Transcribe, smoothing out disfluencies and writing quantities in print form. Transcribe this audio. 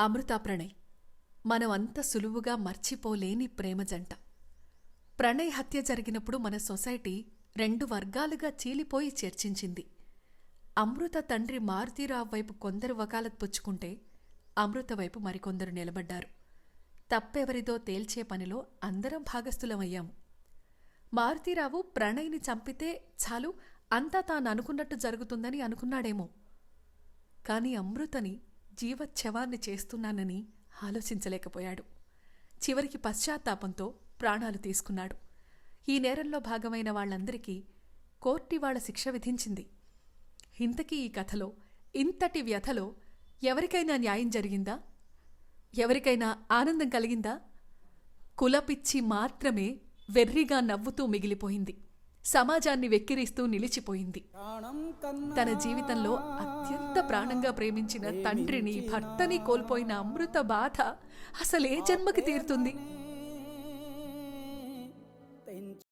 అమృత ప్రణయ్ మనం అంత సులువుగా మర్చిపోలేని ప్రేమ జంట. ప్రణయ్ హత్య జరిగినప్పుడు మన సొసైటీ 2 వర్గాలుగా చీలిపోయి చర్చించింది. అమృత తండ్రి మారుతీరావు వైపు కొందరు వకాలత్ పుచ్చుకుంటే అమృత వైపు మరికొందరు నిలబడ్డారు. తప్పెవరిదో తేల్చే పనిలో అందరం భాగస్థులమయ్యాము. మారుతీరావు ప్రణయ్ని చంపితే చాలు, అంతా తాననుకున్నట్టు జరుగుతుందని అనుకున్నాడేమో. కాని అమృతని జీవచ్ఛవాన్ని చేస్తున్నానని ఆలోచించలేకపోయాడు. చివరికి పశ్చాత్తాపంతో ప్రాణాలు తీసుకున్నాడు. ఈ నేరంలో భాగమైన వాళ్లందరికీ కోర్టివాళ్ల శిక్ష విధించింది. ఇంతకీ ఈ కథలో, ఇంతటి వ్యథలో ఎవరికైనా న్యాయం జరిగిందా? ఎవరికైనా ఆనందం కలిగిందా? కులపిచ్చి మాత్రమే వెర్రిగా నవ్వుతూ మిగిలిపోయింది. సమాజాన్ని వెక్కిరిస్తూ నిలిచిపోయింది. తన జీవితంలో అత్యంత ప్రాణంగా ప్రేమించిన తండ్రిని, భర్తని కోల్పోయిన అమృత బాధ అసలే జన్మకి తీరుతుంది?